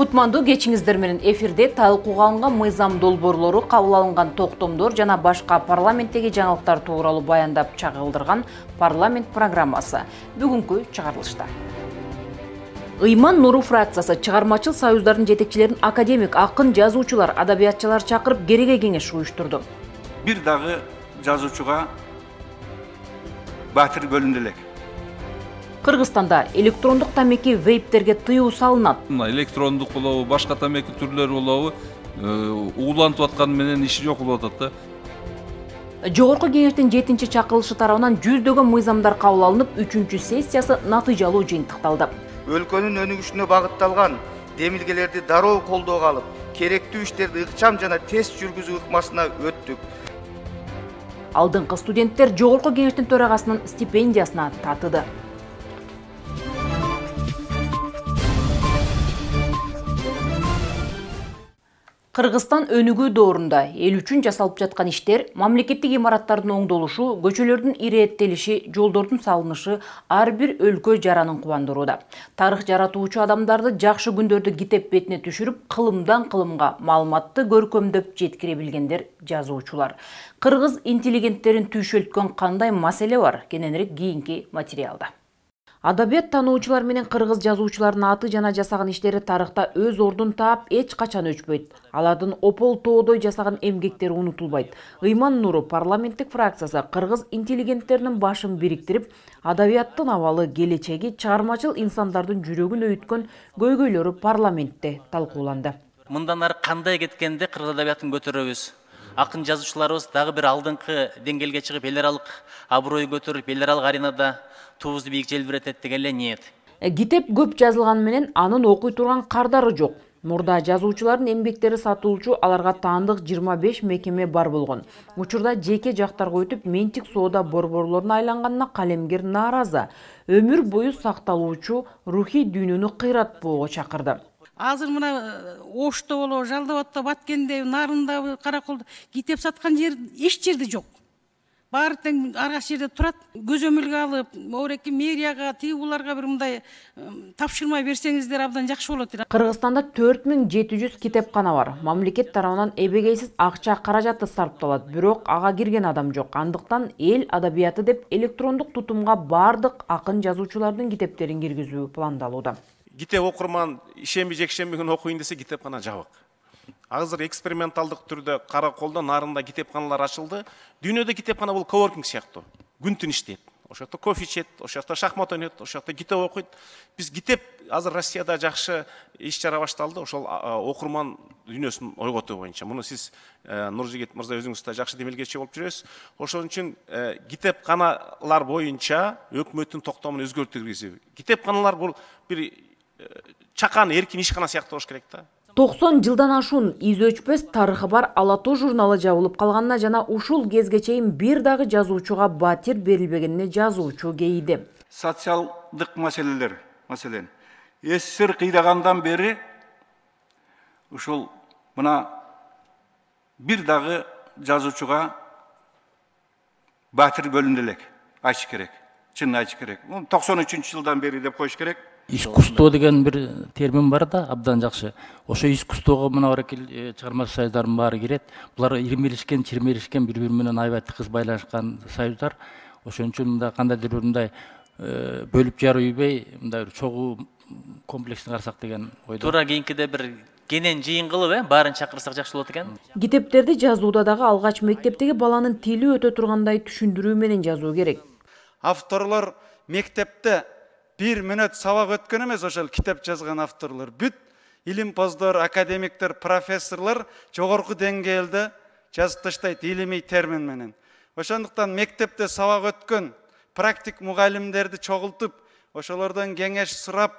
Кутмандуу кечиңиздер менен эфирде талкууга алынган мыйзам долбоорлору, кабыл алынган токтомдор жана башка парламенттеги жаңылыктар тууралуу баяндап чагылдырган парламент программасы бүгүнкү чыгарылышта. Ыйман Нуру фракциясы чыгармачыл союздардын жетекчилерин академик, акын, жазуучулар, адабиятчылар чакырып кереге кеңеш уюштурду. Бир дагы жазуучуга батыр бөлүндү элек. Кыргызстанда электрондук тамеки вейптерге тыюу салынат. Электрондук болобу, башка тамеки түрлөрү болобу, уулантып атканы менен иши жок болуп атат да. Жогорку кеңештин 7-чи чакырылышы тарабынан жүздөгөн мыйзамдар кабыл алынып, 3-чү сессиясы натыйжалуу жыйынтыкталды. Өлкөнүн өнүгүшүнө багытталган демилгелерди дароо колдоого алып, керектүү иштерди ыкчам жана тез жүргүзүү ыкмасына өттүк. Алдыңкы студенттер жогорку кеңештин төрагасынын стипендиясына татыды. Кыргызстан өнүгүү доорунда эл үчүн жасалып жаткан иштер, мамлекеттик имараттардын оңдолушу, көчөлөрдүн ирээттелиши, жолдордун салынышы ар бир өлкө жаранын кубандырууда. Тарых жаратуучу адамдарды жакшы күндөрдү китеп бетине түшүрүп, кылымдан кылымга маалыматты көркөмдөп жеткире билгендер жазуучулар. Кыргыз интеллигенттерин түйшөлткөн кандай маселе бар? Кененирээк кийинки материалда. Адабият таануучулар менен кыргыз жазуучулардын аты жана жасаган иштери тарыхта өз ордун таап, эч качан өчпөйт. Алардын опол тоодой жасаган эмгектери унутулбайт. Ыйман Нуру парламенттик фракциясы кыргыз интеллигенттеринин башын бириктирип, адабияттын абалы, келечеги, чыгармачыл инсандардын жүрөгүн өйүткөн көйгөйлөрү парламентте талкууланды. Мындан ары кандай кеткенде кыргыз адабиятын көтөрөбүз. Акын жазуучуларыбыз дагы бир алдыңкы деңгээлге чыгып, эл аралык аброй көтөрүп, эл аралык аренада туубузду бийик желбиретет деген эле ниет. Китеп көп жазылган менен анын окуй турган кардары жок. Мурда жазуучулардын эмгектери сатылуучу, аларга таандык 25 мекеме бар болгон. Учурда жеке жактарга өтүп, менчик соода борборлоруна айланганына калемгер нааразы. Өмүр бою сакталуучу рухий дүйнөнү кыйратпоого чакырды. Азыр мына Ошто болобу, Жалал Абадта, Баткенде, Нарында, Караколдо китеп саткан жер эч жерде жок. Баары тең ар кайсы жерде турат. Көзөмөлгө алып, оореки мэрияга, тигуларга бир мындай тапшырма берсеңиздер абдан жакшы болот. Кыргызстанда 4700 китепкана бар. Мамлекет тарабынан эбегейсиз акча каражаты сарпталат, бирок ага кирген адам жок. Андыктан эл адабияты деп электрондук тутумга бардык акын жазуучулардын китептерин киргизүү пландалууда. Китеп окурман ишемби жекшемби күнү окуйын десе китепкана жабык. Азыр эксперименталдык түрдө Караколдо, Нарында китепканалар ачылды. Дүйнөдө китепкана бул коворкинг сыяктуу. Күн-түн иштейт. Ошол жакта кофе ичет, ошол жакта шахмат ойнойт, ошол жакта китеп окуйт. Биз китеп азыр Россияда жакшы иш чара башталды. Ошол окурман дүйнөсүн ойготуу боюнча. Муну сиз Нуржигит мырза өзүңүз да жакшы демилгечи болуп жүрөсүз. Ошон үчүн китепканалар боюнча өкмөттүн токтомун өзгөртүп, китепканалар бул бир чакан эркин ишкана сыяктуу болуш керек да. 90 жылдан ашуун из өчпөс тарыхы бар Ала Тоо журналы жабылып калганына жана ушул кезге чейин бир дагы жазуучуга батир берилбегенине жазуучу кейиди. Социалдык маселелер, маселен, СССР кыйрагандан бери ушул мына бир дагы жазуучуга батир бөлүндү элек, айтыш керек. Чын айтыш керек. 93-жылдан бери деп коюш керек. Искусство деген бир термин бар да, абдан жакшы. Ошо искусствого мына орекил чыгармачыл союздардын баары кирет. Булар ирмелишкен, чирмелишкен, бири-бири менен аябай тыгыз байланышкан союздар. Ошон үчүн мындай кандайдыр бир мындай бөлүп жарыйбай, мындай чогуу комплексин карасак деген ойдо. Туура кийинкиде бир кенен жыйын кылып, баарын чакырсак жакшы болот экен. Китептерди жазууда дагы алгач мектептеги баланын тили өтө тургандай түшүндүрүү менен жазуу керек. Авторлор мектепте 1 мүнөт сабак өткөн эмес, ошол китеп жазган авторлор. Бүт илимпоздор, академиктер, профессорлор жогорку деңгээлде жазып таштайт илимий термин менен. Ошондуктан мектепте сабак өткөн практик мугалимдерди чогултуп, ошолордон кеңеш сурап,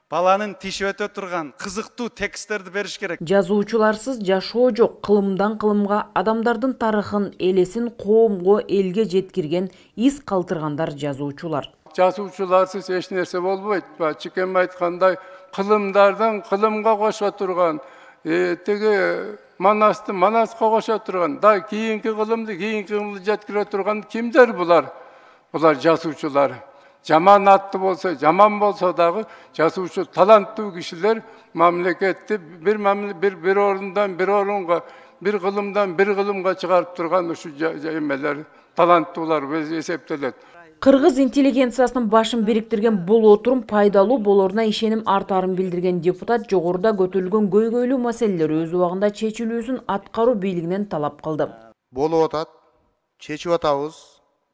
баланын тиши өтө турган кызыктуу тексттерди бериш керек. Жазуучуларсыз жашоо жок. Кылымдан кылымга адамдардын тарыхын, элесин коомго, элге жеткирген, из калтыргандар жазуучулар. Жазуучуларсыз эч нерсе болбойт. Чекем айткандай, кылымдардан кылымга кошо турган, теги манасты манаска кошо турган, да кийинки кылымды жеткире турган кимдер булар? Булар жазуучулар. жаман атты болса, жаман болса дагы жазуучу таланттуу кишилер мамлекетти bir орундан bir орунга, bir кылымдан bir кылымга чыгарып турган ушу эмелер таланттуулар эсептелет. Кыргыз интеллигенциясынын башын бириктирген бул отурум пайдалуу болоруна ишеним артарын билдирген депутат жогоруда көтөрүлгөн көйгөйлүү маселелер өз убагында чечилүүсүн аткаруу бийлигинен талап кылды. Болуп атат, чечип атабыз,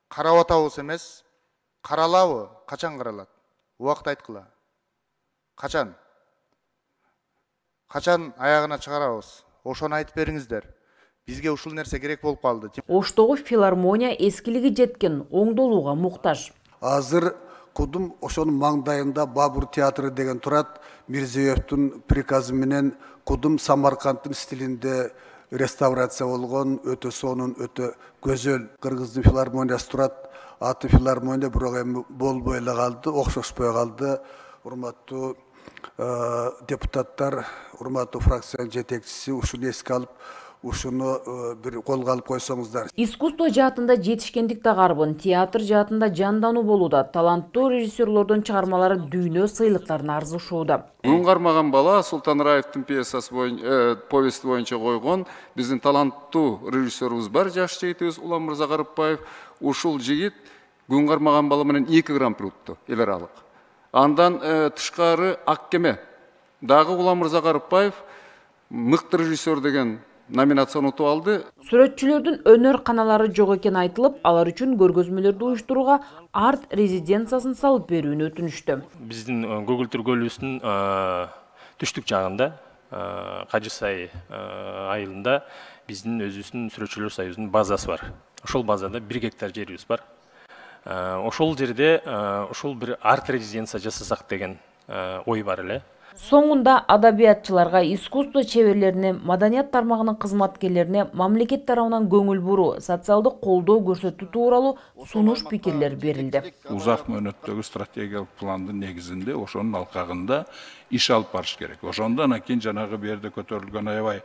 карап атабыз эмес, каралабы, качан каралат? Убакыт айткыла. Качан? Качан аягына чыгарабыз? Ошону айтып бериңиздер. Бизге ушул нерсе керек болуп калды. Оштогу филармония эскилиги жеткен, оңдолууга муктаж. Азыр кудум ошонун маңдайында Бабур театры деген турат. Мирзиёевдун приказы менен кудум Самаркандтын стилинде реставрация болгон, өтө сонун, өтө көзөл Кыргыздын филармониясы турат. Аты филармония бирок эми болбой эле калды, окшошпой калды. Урматтуу депутаттар, урматтуу фракциянын жетекчиси ушуну эске алып, ушуну бир колго алып койсоңуздар. Искусство жаатында жетишкендик да карбын, театр жаатында жандануу болууда. Таланттуу режиссерлордун чыгармалары дүйнө сыйлыктарына арзышууда. Күн кармаган бала Султан Раевдин пьесасы повести боюнча койгон биздин таланттуу режиссерубуз бар, жаш жигитибиз Улан Мырзакарыпбаев. Ушул жигит Күн кармаган бала менен 2 гран-при утту, эл аралык. Андан тышкары Ак кеме дагы Улан Мырзакарыпбаев мыкты режиссер деген номинацияны утуп алды. Сүрөтчүлөрдүн өнөр каналары жок экен айтылып, алар үчүн көргөзмөлөрдү уюштурууга арт резиденциясын салып берүүнү өтүнүштү. Биздин көгүлтүр көлүбүздүн түштүк жагында, Кажысай айылында биздин өзүбүздүн сүрөтчүлөр союзунун базасы бар. Ошол базада 1 гектар жерибиз бар. Ошол жерде ошол бир арт резиденция жасасак деген ой бар эле. Соңунда адабиятчыларга, искусство чеберлерине, маданият тармагынын кызматкерлерине мамлекет тарабынан көңүл буруу, социалдык колдоо көрсөтүү тууралуу сунуш пикирлер берилди. Узак мөөнөттөгү стратегиялык пландын негизинде ошонун алкагында иш алып барыш керек. Ошондон кийин жанагы берде көтөрүлгөн аябай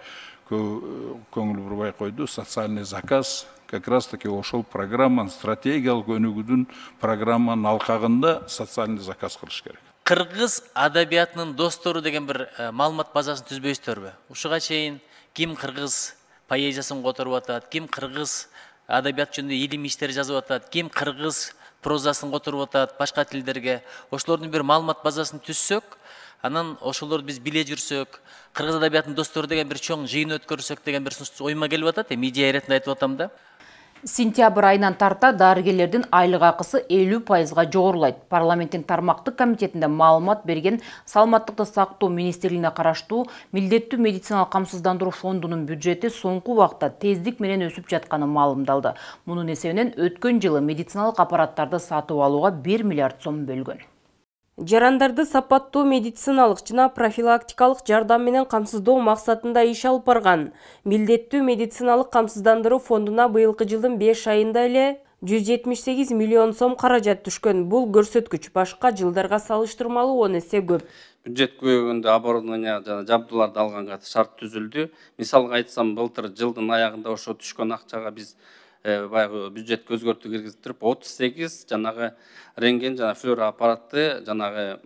көңүл бурбай койду социальный заказ. Как раз таки ошол программанын стратегиялык өнүгүүнүн программанын алкагында социальный заказ кылыш керек. Кыргыз адабиятынын достору деген бир маалымат базасын түзбөйсүздарбы? Ушуга чейин ким кыргыз поэзиясын которуп атат, ким кыргыз адабият жөнүндө илимий иштер жазып атат, ким кыргыз прозасын которуп атат башка тилдерге. Ошолордун бир маалымат базасын түзсөк, анан ошолорду биз биле жүрсөк, кыргыз адабиятынын достору деген бир чоң жыйын өткөрсөк деген бир ойма келип атат. Идея иретинде айтып атам да. Сентябрь айынан тарта дарыгерлердин айлык акысы 50%га жогорулайт. Парламенттин тармактык комитетинде маалымат берген Саламаттыкты сактоо министрлигине караштуу милдеттүү медициналык камсыздандыруу фондунун бюджети соңку убакта тездик менен өсүп жатканы маалымдалды. Мунун эсебинен өткөн жылы медициналык аппараттарды сатып алууга 1 миллиард сом бөлгөн. Жарандарды сапаттуу медициналык жана профилактикалык жардам менен камсыздоо максатында иш алып барган милдеттүү медициналык камсыздандыруу фондуна быйылкы жылдын 5 айында эле 178 миллион сом каражат түшкөн. Бул көрсөткүч башка жылдарга салыштырмалуу 10 эсе көп. Бюджет көйгөндө оборудование жана жабдууларды алганга шарт түзүлдү. Мисалга айтсам, былтыр жылдын аягында ошо түшкөн акчага биз баягы бюджет өзгөртүү киргизип 38 жанагы рентген жана флюор аппаратты жанагы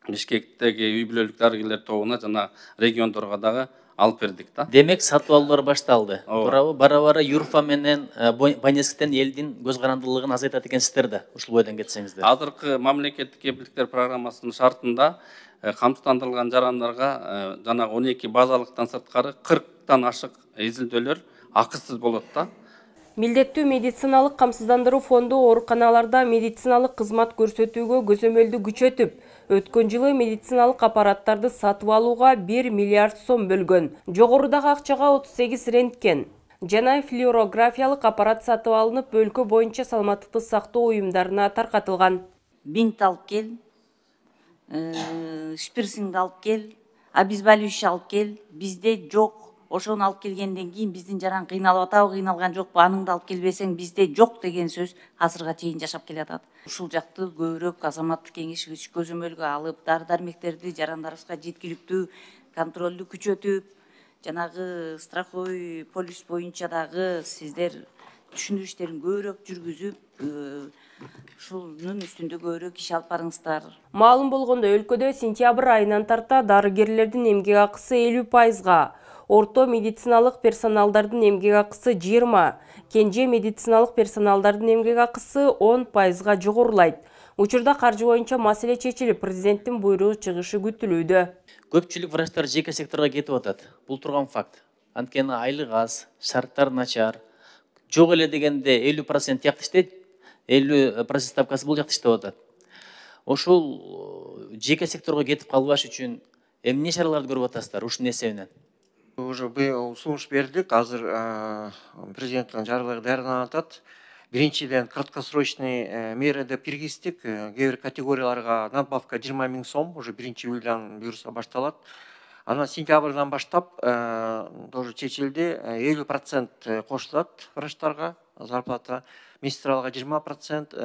Бишкектеги үй бүлөлүк дарыгерлер тобуна жана региондорго дагы алып бердик да. Демек сатып алуулар башталды. Туурабы? Бара-бара Юрфа менен Баневскиден элдин көз карандылыгын азайтат экенсиздер да. Ушул бойдон кетсеңиздер. Азыркы мамлекеттик кепилдиктер программасынын шартында камсыздандырылган жарандарга жанагы 12 базалыктан сырткары 40тан ашык изилдөөлөр акысыз болот да. Милдеттүү медициналык камсыздандыруу фонду ооруканаларда медициналык кызмат көрсөтүүгө көзөмөлдү күчөтүп, өткөн жылы медициналык аппараттарды сатып алууга 1 миллиард сом бөлгөн. Жогорудагы акчага 38 рентген жана флюорографиялык аппарат сатып алынып, өлкө боюнча саламаттыкты сактоо уюмдарына таркатылган. Бинт алып кел, шпирсингди алып кел, обезболивающий алып кел, бизде жок. Ошону алып келгенден кийин биздин жаран кыйналып атабы, кыйналган жокпу, аныңды алып келбесең бизде жок деген сөз азырга чейин жашап келатат. Ушул жакты көбүрөөк азаматтык кеңеш көзөмөлгө алып, дары-дармектерди жарандарыбызга жеткиликтүү контролду күчөтүп, жанагы страховой полис боюнча дагы сиздер түшүндүрүү иштерин көбүрөөк жүргүзүп ушунун үстүндө көбүрөөк иш алып барыңыздар. Маалым болгондо өлкөдө сентябрь айынан тарта дарыгерлердин эмгек акысы 50%, орто медициналык персоналдардын эмгек акысы 20%, кенже медициналык персоналдардын эмгек акысы 10%га жогорулайт. Учурда каржы боюнча маселе чечилип, президенттин буйругу чыгышы күтүлүүдө. Көпчүлүк врачтар жеке секторго кетип атат. Бул турган факт. Анткени айлык аз, шарттар начар. Жок эле дегенде 50% тиякта иштейт, 50% ставкасы бул жакта иштеп атат. Ошол жеке секторго кетип калбаш үчүн эмне чараларды көрүп атасыздар ушунун эсебинен? Уже сунуш бердик, азыр президенттин жарлыгы даярданып атат. Биринчиден краткосрочный мера деп киргиздик. Кээ бир категорияларга надбавка 20 000 сом уже 1-июлдан буюрса башталат. Анан сентябрдан баштап тоже чечилди, 50% кошулат врачтарга зарплата, медсестраларга 20%,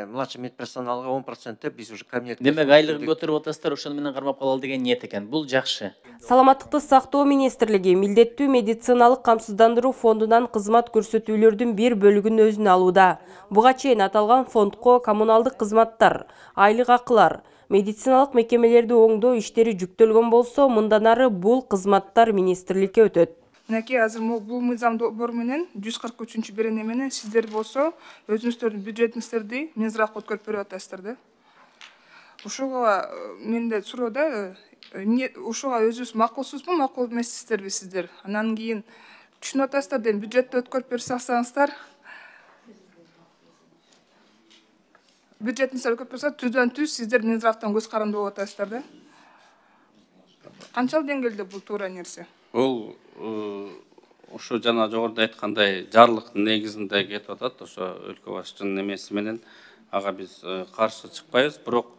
младший медперсоналга 10% деп биз уже кабинет. Демек айлыгын көтөрүп атасыздар, ошону менен кармап калалы деген ниет экен. Бул жакшы. Саламаттыкты сактоо министрлиги милдеттүү медициналык камсыздандыруу фондунан кызмат көрсөтүүлөрдүн бир бөлүгүн өзүнө алууда. Буга чейин аталган фондко коммуналдык кызматтар, айлык акылар, медициналык мекемелерди оңдоо иштери жүктөлгөн болсо, мындан ары бул кызматтар министрликке өтөт. Мынакей азыр бул мыйзам долбоор менен 143 берене менен сиздер болсо өзүңүздөрдүн бюджетиңиздерди Минздравга өткөрүп берип атасыздар да. Ушуга менде суроо да, ушуга өзүңүз макулсузбу, макул эмессиздерби сиздер? Анан кийин түшүнүп атасыздар деп бюджетти өткөрүп берип салсаңыздар, бюджетиңиздер өткөрүп берсе түздөн түз сиздер Минздравтан көз каранды болуп атасыздар да. Канчалык деңгээлде бул туура нерсе? Бул ошо жана жогоруда айткандай жарлыктын негизинде кетип атат. Ошо өлкө башчынын эмеси менен ага биз каршы чыкпайбыз, бирок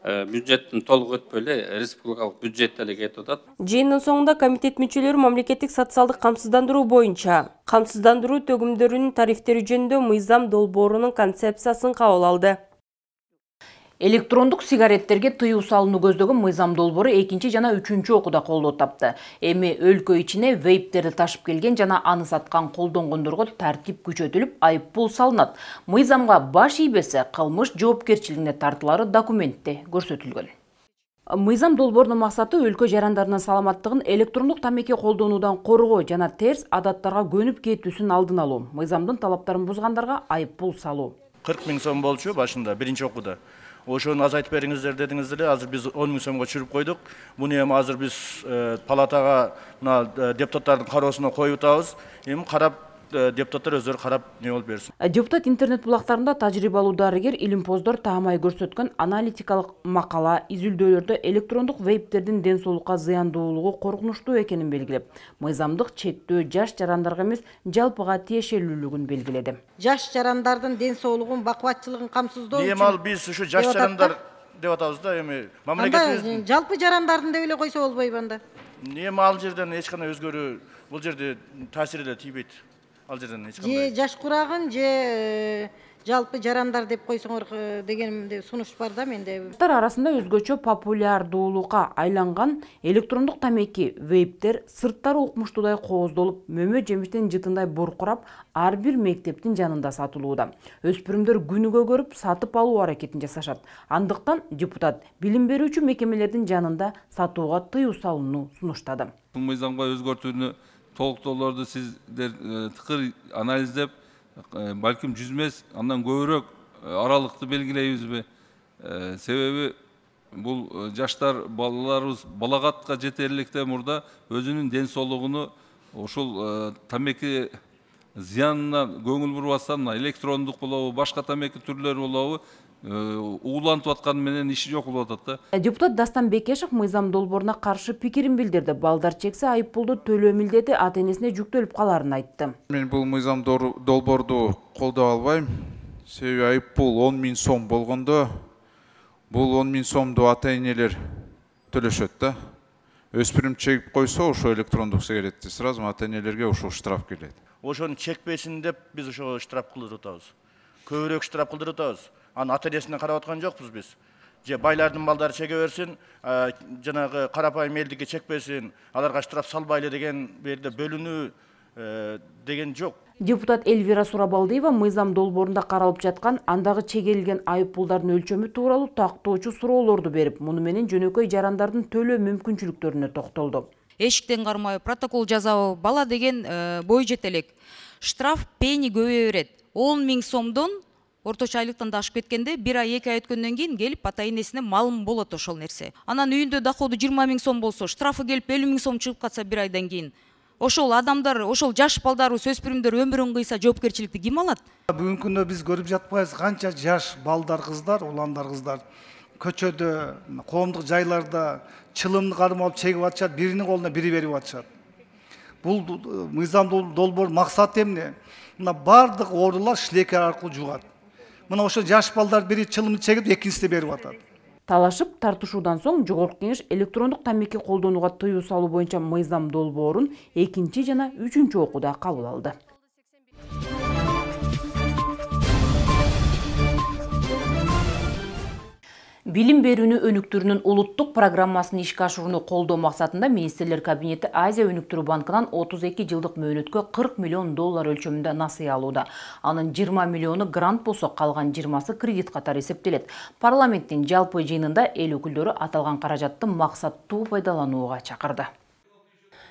бюджеттин толук өтпөй эле республикалык бюджетте эле кетип атат. Жыйындын соңунда комитет мүчөлөрү мамлекеттик социалдык камсыздандыруу боюнча камсыздандыруу төгүмдөрүнүн тарифтери жөнүндө мыйзам долбоорунун концепциясын кабыл алды. Электрондук сигареттерге тыюу салууну көздөгөн мыйзам долбоору 2 жана 3 окууда колдоо тапты. Эми өлкө ичине вейптерди ташып келген жана аны саткан колдонгондорго тартип күчөтүлүп, айыппул салынат. Мыйзамга баш ийбесе кылмыш жоопкерчилигине тартылары документте көрсөтүлгөн. Мыйзам долбоорунун максаты өлкө жарандарынын саламаттыгын электрондук тамеки колдонуудан коргоо жана терс адаттарга көнүп кетүүсүн алдын алуу. Мыйзамдын талаптарын бузгандарга айыппул салуу. 40 000 сом болчу башында биринчи окууда. Ошону азайтып бериңиздер дедиңиз эле, азыр биз 10 000 сомго түшүрүп койдук. Буну эми азыр биз палатага мына депутаттардын кароосуна коюп атабыз. Эми карап депутаттар өздөрү карап не болуп берсин. Депутат интернет булактарында тажрыйбалуу дарыгер илимпоздор таамай көрсөткөн аналитикалык макала изилдөөлөрдө электрондук вейптердин ден соолукка зыяндуулугу коркунучтуу экенин белгилеп, мыйзамдык чектөө жаш жарандарга эмес, жалпыга тиешелүүлүгүн белгиледи. Жаш жарандардын ден соолугун, бакубатчылыгын камсыздоо үчүн. Эми ал биз ушу жаш жарандар деп атабыз да, эми мамлекетибиздин жалпы жарандардын деп эле койсо болбойбу анда? Эми ал жерден эч кандай өзгөрүү, бул жерде таасир эле тийбейт. Же жаш курагын, же жалпы жарандар деп койсоңор деген сунуш бар да менде. Арасында өзгөчө популярдуулукка айланган электрондук тамеки вейптер сырттары укмуштуудай кооздолуп, мөмө жемиштин жытындай буркурап, ар бир мектептин жанында сатылууда. Өспүрүмдөр күнүгө көрүп сатып алуу аракетин жасашат. Андыктан депутат билим берүүчү мекемелердин жанында сатууга тыюу салууну сунуштады. Бул мыйзамга өзгөртүүнү толуктоолорду сиздер тыкыр анализдеп, балким 100 эмес, андан көбүрөөк аралыкты белгилейбизби? Себеби бул жаштар, балаларыбыз балагатка жетерликтен мурда өзүнүн ден соолугуну ушул тамеки зыянына көңүл бурбастан, электрондук болобу, башка тамеки түрлөрү болобу, уулантып атканы менен иши жок болуп атат да. Депутат Дастан Бекешев мыйзам долбооруна каршы пикирин билдирди. Балдар чексе айыппулду төлөө милдети ата-энесине жүктөлүп каларын айтты. Мен бул мыйзам долбоорду колдой албайм. Себеби айыппул 10 000 сом болгондо бул 10 000 сомду ата-энелер төлөшөт да. Өспүрүм чегип койсо ошо электрондук сигаретти сразу ата-энелерге ошо штраф келет. Ошону чекпесин деп биз ошо штраф кылдырып атабыз. Көбүрөөк штраф кылдырып атабыз. Аны ата-энесине карап аткан жокпуз биз. Же байлардын балдары чеге берсин, жанагы карапайым элдики чекпесин, аларга штраф салбайлы деген берде бөлүнүү деген жоқ. Депутат Эльвира Сурабалдиева мыйзам долбоорунда каралып жаткан андагы чегелген айыппулдардын өлчөмү тууралуу тактоочу суроолорду берип, муну менен жөнөкөй жарандардын төлөө мүмкүнчүлүктөрүнө токтолду. Эшиктен кармай протокол жазабы, бала деген бой жете элек. Штраф пени көбөйө берет. 10 000 сомдон орточо айлыктан да ашып кеткенде 1 ай 2 ай өткөндөн кийин келип ата энесине малым болот ошол нерсе. Анан үйүндө доходу 20 000 сом болсо, штрафы келип 50 000 сом чыгып катса 1 айдан кийин. Ошол адамдар, ошол жаш балдарыбыз, өспүрүмдөр өмүрүн кыйса жоопкерчиликти ким алат? Бүгүнкү күндө биз көрүп жатпайбыз канча жаш балдар, кыздар, уландар, кыздар көчөдө, коомдук жайларда чылымды кармалып чегип атышат, биринин колуна бири берип атышат. Бул мыйзам долбоор максаты эмне? Мына бардык оорулар шилекер аркылуу жугат. Мына ошо жаш балдар бири чылымды чегип, экинчисине берип атат. Талашып тартышуудан соң Жогорку Кеңеш электрондук тамеки колдонууга тыюу салуу боюнча мыйзам долбоорун 2 жана 3 окууда кабыл алды. Билим берүүнү өнүктүрүүнүн улуттук программасын ишке ашырууну колдоо максатында Министрлер кабинети Азия өнүктүрүү банкынан 32 жылдык мөөнөткө $40 миллион өлчөмүндө насыя алууда. Анын 20 миллиону грант болсо, калган 20сы кредит катары эсептелет. Парламенттин жалпы жыйынында эл өкүлдөрү аталган каражатты максаттуу пайдаланууга чакырды.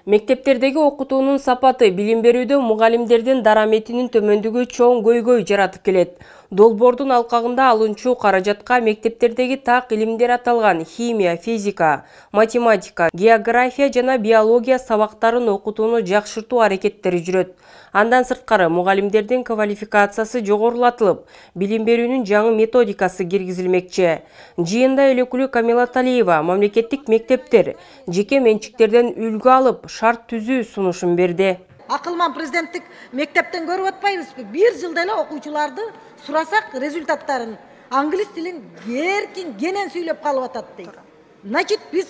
Мектептердеги окутуунун сапаты, билим берүүдө мугалимдердин дараметинин төмөндүгү чоң көйгөй жаратып келет. Долбоордун алкагында алынчу каражатка мектептердеги так илимдер аталган химия, физика, математика, география жана биология сабактарын окутууну жакшыртуу аракеттери жүрөт. Андан сырткары мугалимдердин квалификациясы жогорулатылып, билим берүүнүн жаңы методикасы киргизилмекчи. Жыйында эл өкүлү Камила Талиева мамлекеттик мектептер, жеке менчиктерден үлгү алып, шарт түзүү сунушун берди. Акылман президенттик мектептен көрүп атпайбызбы? Бир жылда эле окуучуларды сурасак результаттарын англис тилин эркин кенен сүйлөп калып атат дейт. Значит, биз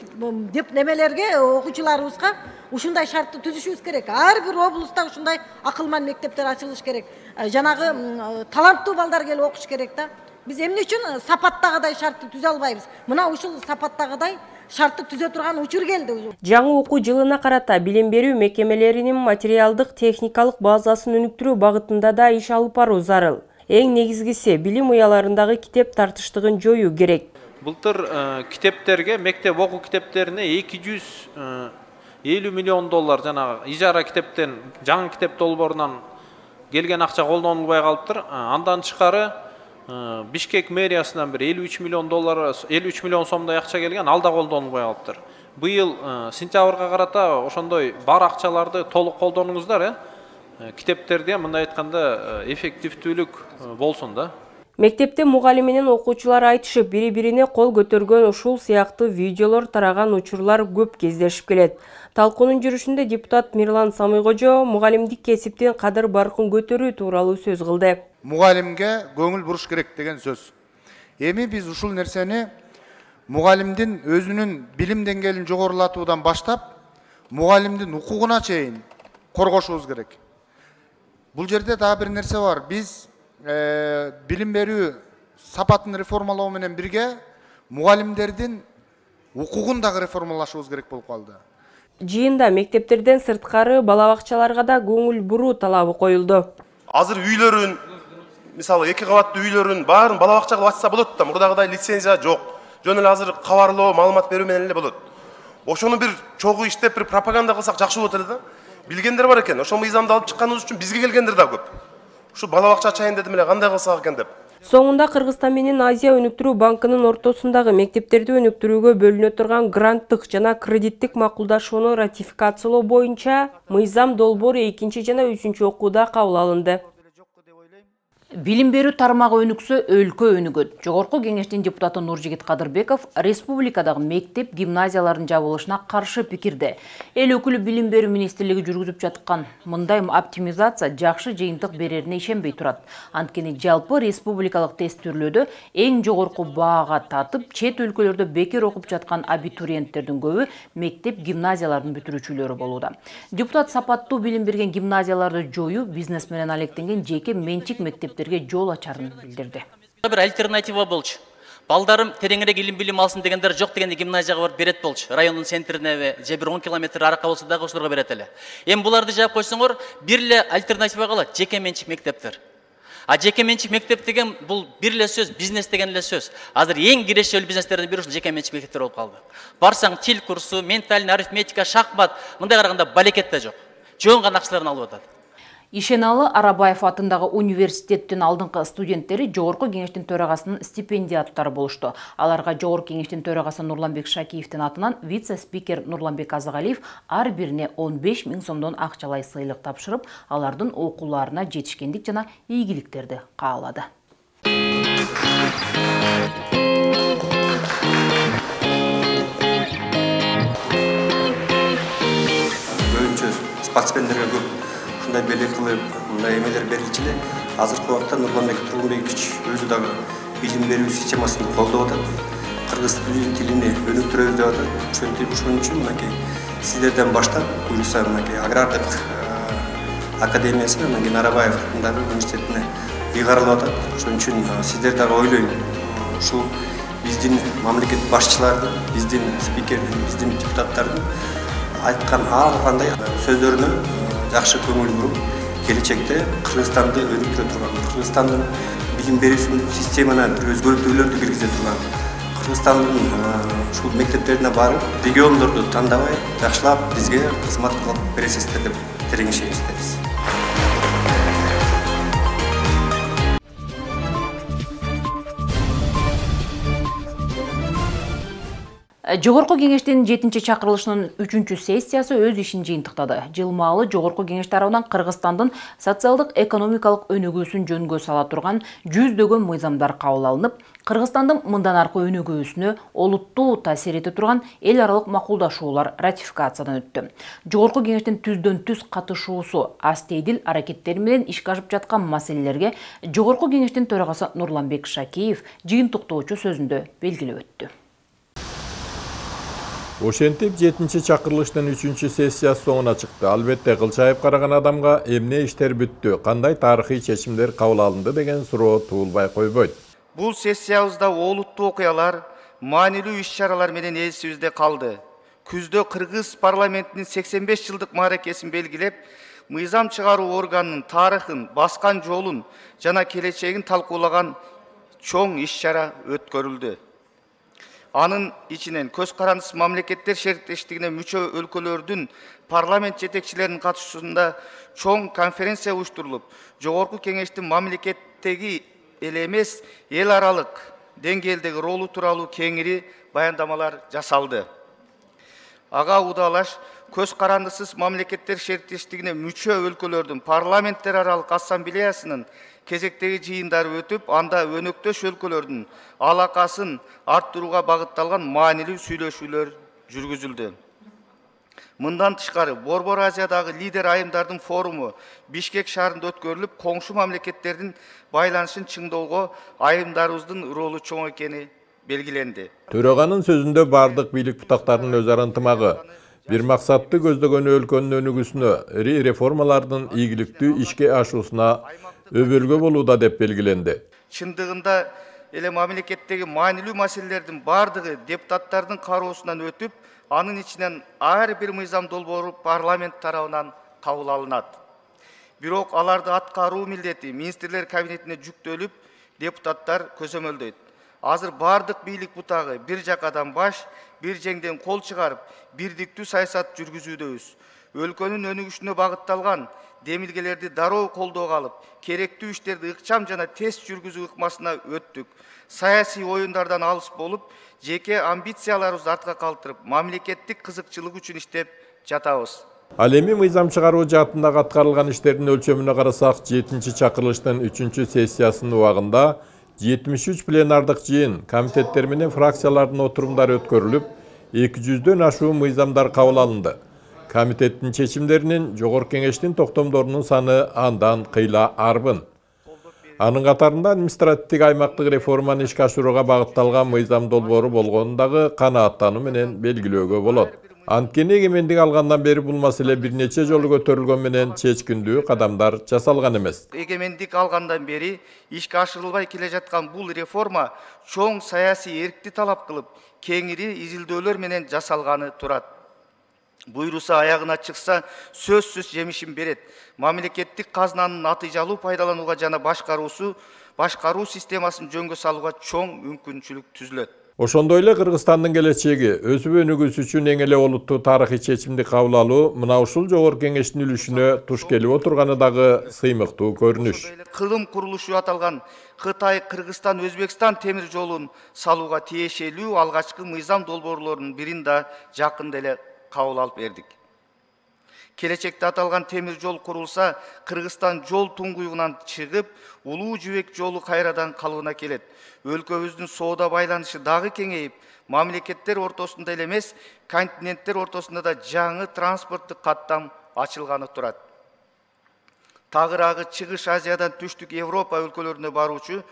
деп немелерге окуучуларыбызга ушундай шартты түзүшүбүз керек. Ар бир облуста ушундай акылман мектептер ачылыш керек. Жанагы таланттуу балдар келип окуш керек да. Биз эмне үчүн сапаттагыдай шартты түзө албайбыз? Мына ушул сапаттагыдай шартты түзө турган учур келди. Жаңы окуу жылына карата билим берүү мекемелеринин материалдык техникалык базасын өнүктүрүү багытында да иш алып баруу зарыл. Эң негизгиси билим уяларындагы китеп тартыштыгын жоюу керек. Былтыр китептерге, мектеп окуу китептерине $250 миллион жанагы ижара китептен, жаңы китеп долбоорунан келген акча колдонулбай калыптыр. Андан тышкары Бишкек мэриясынан бир $53 миллион сомдой акча келген, алда колдонулбай калыптыр. Быйыл сентябрга карата ошондой бар акчаларды толук колдонуңуздар, китептерде мындай айтканда эффективдүүлүк болсун да. Мектепте мугалим менен окуучулар айтышып, бири-бирине кол көтөргөн ушул сыяктуу видеолор тараган учурлар көп кездешип келет. Талкуунун жүрүшүндө депутат Мирлан Самыйкожо мугалимдик кесиптин кадыр баркын көтөрүү тууралуу сөз кылды. Мугалимге көңүл буруш керек деген сөз. Эми биз ушул нерсени мугалимдин өзүнүн билим деңгээлин жогорулатуудан баштап, мугалимдин укугуна чейин коргошубуз керек. Бул жерде дагы бир нерсе бар. Биз билим берүү сапатын реформалоо менен бирге мугалимдердин укугун дагы реформалашыбыз керек болуп калды. Жыйында мектептерден сырткары бала бакчаларга да көңүл буруу талабы коюлду. Азыр үйлөрүн, мисалы 2 кабаттуу үйлөрүн баарын бала бакча кылып ачса болот да, мурдагыдай лицензия жок. Жөн эле азыр кабарлоо, маалымат берүү менен эле болот. Ошону бир чогуу иштеп, бир пропаганда кылсак жакшы болот эле да. Билгендер бар экен, ошол мыйзамды алып чыкканыбыз үчүн бизге келгендер да көп. Ушу бала бакча ачайын дедим эле, кандай кылсак экен деп. Соңунда Кыргызстан менен Азия өнүктүрүү банкынын ортосундагы мектептерди өнүктүрүүгө бөлүнө турган гранттык жана кредиттик макулдашууну ратификациялоо боюнча мыйзам долбоору 2 жана 3 окууда кабыл алынды. Билим берүү тармагы өнүксө, өлкө өнүгөт. Жогорку Кеңештин депутаты Нуржигит Кадырбеков республикадагы мектеп, гимназиялардын жабылышына каршы пикирде. Эл өкүлү билим берүү министрлиги жүргүзүп жаткан мындай оптимизация жакшы жыйынтык берерине ишенбей турат. Анткени жалпы республикалык тестирлөөдө эң жогорку баага татып, чет өлкөлөрдө бекер окуп жаткан абитуриенттердин көбү мектеп, гимназиялардын бүтүрүүчүлөрү болууда. Депутат сапаттуу билим берген гимназияларды жоюу бизнес менен алектенген жеке менчик мектептерге жол ачарын билдирди. Бир альтернатива болчу. Балдарым тереңірек илим билим алсын дегендер жоқ дегенде гимназияға барып берет болчу. Райондун центрине же бир 10 километр аракка болсо дагы ошолорго берет эле. Эми буларды жаап койсоңор, бир эле альтернатива калат, жеке менчик мектептер. А жеке менчик мектеп деген бул бир эле сөз, бизнес деген эле сөз. Азыр эң кирешелүү бизнестердин бири ушул жеке менчик мектептер болуп калды. Барсаң тил курсу, ментальный арифметика, шахмат, мындай караганда балекет да жок. Жөн гана акчаларын алып атат. Ишеналы Арабаев атындагы университеттин алдыңкы студенттери Жогорку кеңештин төрагасынын стипендиаттары болушту. Аларга Жогорку кеңештин төрагасы Нурланбек Шакиевдин атынан вице-спикер Нурланбек Азыгалиев ар бирине 15 000 сомдон акчалай сыйлык тапшырып, алардын окууларына жетишкендик жана ийгиликтерди каалады. Спортсмендерге көп ушундай белек кылып, мындай эмелер берилчү эле. Азыркы убакта Нурланбек Тургунбекович өзү дагы билим берүү системасын колдоп атат. Кыргыз тилини өнүктүрөбүз деп атат. Ошон үчүн мынакей сиздерден баштап, буюрса мынакей агрардык академиясына, мынакей Арабаев атындагы университетине ыйгарылып атат. Ошон үчүн сиздер дагы ойлойм, ушул биздин мамлекет башчылардын, биздин спикердин, биздин депутаттардын айткан ар кандай сөздөрүнө жакшы көңүл буруп, келечекте Кыргызстанды өнүктүрө турган, Кыргызстандын билим берүү системасына бир өзгөртүүлөрдү киргизе турган, Кыргызстандын ушул мектептерине барып, региондорду тандабай, жакшылап бизге кызмат кылып бересиздер деп терең ишенебиз. Жогорку кеңештин 7-чи чакырылышынын 3-чү сессиясы өз ишин жыйынтыктады. Жылмаалы Жогорку кеңеш тарабынан Кыргызстандын социалдык экономикалык өнүгүүсүн жөнгө сала турган 100дөгөн мыйзамдар кабыл алынып, Кыргызстандын мындан аркы өнүгүүсүнө олуттуу таасир эте турган эл аралык макулдашуулар ратификациядан өттү. Жогорку кеңештин түздөн-түз катышуусу астейдил аракеттери менен ишке ашып жаткан маселелерге Жогорку кеңештин төрагасы Нурланбек Шакиев жыйынтыктоочу сөзүндө белгилеп өттү. Ошентип 7-чи чакырылыштын 3-чү сессиясы соңуна чыкты. Албетте кылчайып караган адамга эмне иштер бүттү, кандай тарыхый чечимдер кабыл алынды деген суроо туулбай койбойт. Бул сессиябызда олуттуу окуялар, маанилүү иш-чаралар менен эсибизде калды. Күздө Кыргыз парламентинин 85 жылдык мааракесин белгилеп, мыйзам чыгаруу органынын тарыхын, баскан жолун жана келечегин талкуулаган чоң иш-чара өткөрүлдү. Анын ичинен көз карандысыз мамлекеттер шериктештигине мүчө өлкөлөрдүн парламент жетекчилеринин катышуусунда чоң конференция уюштурулуп, Жогорку кеңештин мамлекеттеги эле эмес, эл аралык деңгээлдеги ролу тууралуу кеңири баяндамалар жасалды. Ага удалаш көз карандысыз мамлекеттер шериктештигине мүчө өлкөлөрдүн парламенттер аралык ассамблеясынын кезектеги жыйындары өтүп, анда өнөктөш өлкөлөрдүн алакасын арттырууга багытталган маанилүү сүйлөшүүлөр жүргүзүлдү. Мындан тышкары Борбор Азиядагы лидер айымдардын форуму Бишкек шаарында өткөрүлүп, коңшу мамлекеттердин байланышын чыңдоого айымдарыбыздын ролу чоң экени белгиленди. Төраганын сөзүндө бардык бийлик бутактарынын өз ара ынтымагы, бир максатты көздөгөн өлкөнүн өнүгүүсүнө, реформалардын ийгиликтүү ишке ашуусуна өбөлгө болууда деп белгиленди. Чындыгында эле мамлекеттеги маанилүү маселелердин бардыгы депутаттардын кароосунан өтүп, анын ичинен ар бир мыйзам долбоору парламент тарабынан кабыл алынат. Бирок аларды аткаруу милдети министрлер кабинетине жүктөлүп, депутаттар көзөмөлдөйт. Азыр бардык бийлик бутагы бир жакадан баш, бир жеңден кол чыгарып, бирдиктүү саясат жүргүзүүдөбүз. Өлкөнүн өнүгүшүнө багытталган демилгелерди дароо колдоого алып, керектүү иштерди ыкчам жана тез жүргүзүү ыкмасына өттүк. Саясий оюндардан алыс болуп, жеке амбицияларыбызды артка калтырып, мамлекеттик кызыкчылык үчүн иштеп жатабыз. Ал эми мыйзам чыгаруу жаатындагы аткарылган иштердин өлчөмүнө карасак, 7-чи чакырылыштын 3-чү сессиясынын убагында 73 пленардык жыйын, комитеттер менен фракциялардын отурумдары өткөрүлүп, 200дөн ашуу мыйзамдар кабыл алынды. Комитеттин чечимдеринин Жогорку кеңештин токтомдорунун саны андан кыйла арбын. Анын катарында административдик аймактык реформаны ишке ашырууга багытталган мыйзам долбоору болгонун дагы канааттануу менен белгилөөгө болот. Анткени эгемендик алгандан бери бул маселе бир нече жолу көтөрүлгөн менен чечкиндүү кадамдар жасалган эмес. Эгемендик алгандан бери ишке ашырылбай келе жаткан бул реформа чоң саясий эркти талап кылып, кеңири изилдөөлөр менен жасалганы турат. Буйруса аягына чыкса сөзсүз жемишин берет. Мамлекеттик казынанын натыйжалуу пайдаланууга жана башкаруу системасын жөнгө салууга чоң мүмкүнчүлүк түзүлөт. Ошондой эле Кыргызстандын келечеги өсүп өнүгүүсү үчүн эң эле олуттуу тарыхый чечимди кабыл алуу мына ушул Жогорку Кеңештин үлүшүнө туш келип отурганы дагы сыймыктуу көрүнүш. Кылым курулушу аталган Кытай, Кыргызстан, Өзбекстан темир жолун салууга тиешелүү алгачкы мыйзам долбоорлорунун бирин да жакында эле кабыл алып бердик. Келечекте аталган темир жол курулса, Кыргызстан жол туңгуюгунан чыгып, Улуу Жибек жолу кайрадан калыбына келет. Өлкөбүздүн соода байланышы дагы кеңейип, мамлекеттер ортосунда эле эмес, континенттер ортосунда да жаңы транспорттук каттам ачылганы турат. Тагыраагы Чыгыш Азиядан Түштүк Европа өлкөлөрүнө баруучу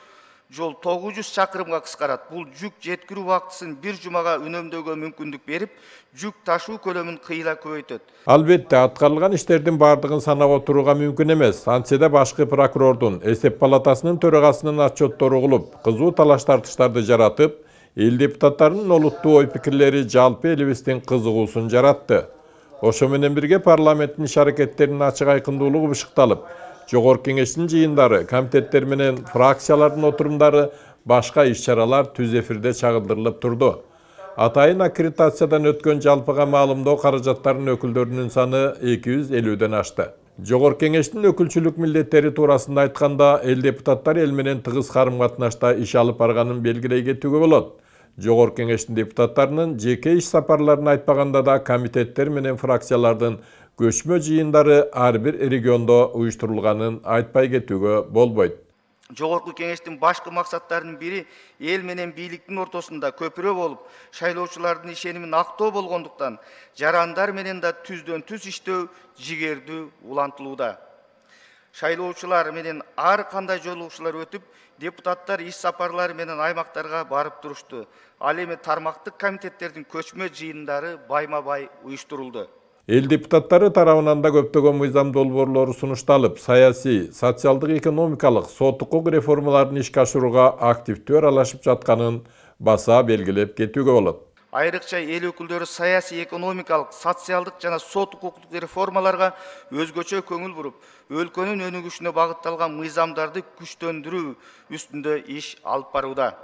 жол 900 чакырымга кыскарат. Бул жүк жеткирүү убактысын бир жумага үнөмдөөгө мүмкүндүк берип, жүк ташуу көлөмүн кыйла көбөйтөт. Албетте, аткарылган иштердин бардыгын санап отурууга мүмкүн эмес. Антсе да башкы прокурордун, эсеп палатасынын төрагасынын отчеттору угулуп, кызуу талаш тартыштарды жаратып, эл депутаттарынын олуттуу ой пикирлери жалпы элибиздин кызыгуусун жаратты. Ошо менен бирге парламенттин иш аракеттеринин ачык айкындуулугу бышыкталып, Жогорку Кеңештин жыйындары, комитеттер менен фракциялардын отурумдары, башка иш-чаралар түз эфирде чагылдырылып турду. Атайын аккредитациядан өткөн жалпыга маалымдоо каражаттарынын өкүлдөрүнүн саны 250ден ашты. Жогорку Кеңештин өкүлчүлүк милдеттери туурасында айтканда, эл депутаттар эл менен тыгыз карым-катнашта иш алып барганын белгилей кетүүгө болот. Жогорку Кеңештин депутаттарынын жеке иш сапарларын айтпаганда да комитеттер менен фракциялардын көчмө жыйындары ар бир региондо уюштурулганын айтпай кетүүгө болбойт. Жогорку Кеңештин башкы максаттарынын бири эл менен бийликтин ортосунда көпүрө болуп, шайлоочулардын ишенимин актоо болгондуктан, жарандар менен да түздөн түз иштөө жигердүү улантылууда. Шайлоочулар менен ар кандай жолугушуулар өтүп, депутаттар иш сапарлары менен аймактарга барып турушту. Ал эми тармактык комитеттердин көчмө жыйындары байма-бай уюштурулду. Эл депутаттары тарабынан да көптөгөн мыйзам долбоорлору сунушталып, саясий, социалдык, экономикалык, сот укук реформаларын ишке ашырууга активдүү аралашып жатканын баса белгилеп кетүүгө болот. Айрыкча эл өкүлдөрү саясий, экономикалык, социалдык жана сот укуктук реформаларга өзгөчө көңүл буруп, өлкөнүн өнүгүшүнө багытталган мыйзамдарды күчтөндүрүү үстүндө иш алып барууда.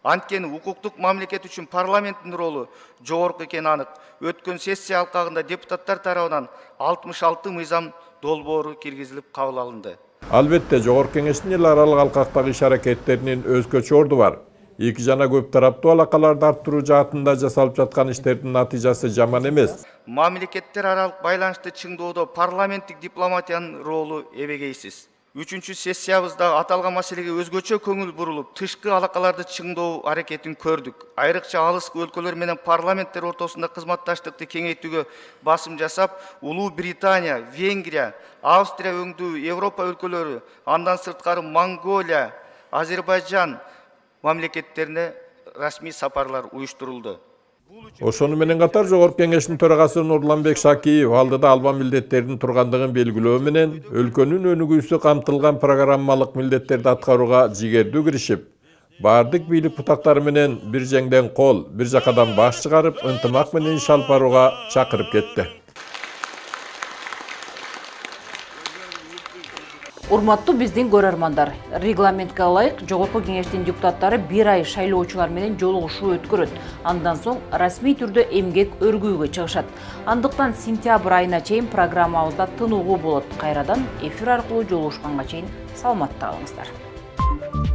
Анткени укуктук мамлекет үчүн парламенттин ролу жогорку экени анык. Өткөн сессия алкагында депутаттар тарабынан 66 мыйзам долбоору киргизилип кабыл алынды. Албетте, Жогорку Кеңештин эл аралык алкактагы иш аракеттеринин өзгөчө орду бар. Эки жана көп тараптуу алакаларды арттыруу жаатында жасалып жаткан иштердин натыйжасы жаман эмес. Мамлекеттер аралык байланышты чыңдоодо парламенттик дипломатиянын ролу эбегейсиз. 3-чү сессиябызда аталган маселеге өзгөчө көңүл бурулуп, тышкы алакаларды чыңдоо аракетин көрдүк. Айрыкча алыс өлкөлөр менен парламенттер ортосунда кызматташтыкты кеңейтүүгө басым жасап, Улуу Британия, Венгрия, Австрия өңдүү Европа өлкөлөрү, андан сырткары Монголия, Азербайжан мамлекеттерине расмий сапарлар уюштурулду. Ошону менен катар Жогорку Кеңештин төрагасы Нурланбек Шакиев алдыда албан милдеттердин тургандыгын белгилөө менен өлкөнүн өнүгүүсү камтылган программалык милдеттерди аткарууга жигердүү киришип, бардык бийлик бутактары менен бир жеңден кол, бир жакадан баш чыгарып, ынтымак менен иш алып барууга чакырып кетти. Урматтуу биздин көрөрмандар, регламентке ылайык Жогорку Кеңештин депутаттары бир ай шайлоочулар менен жолугушуу өткөрөт. Андан соң расмий түрдө эмгек өргүүгө чыгышат. Андыктан сентябрь айына чейин программабызда тынуугу болот. Кайрадан эфир аркылуу жолугушканга чейин саламатта калыңыздар.